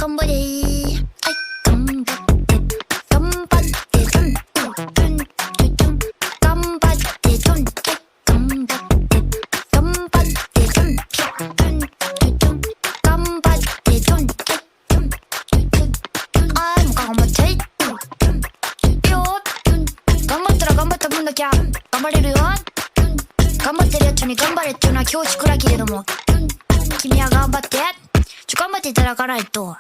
頑張れはい頑張って頑張ってトントントントン頑張ってトンはい頑張って頑張ってトンピャトントン頑張ってトンはいトントンあーもう頑張っちゃいトントンよー頑張ったら頑張った分だけ頑張れるよ頑張ってるやつに頑張れっていうのは恐縮だけれども君は頑張って頑張っていただかないと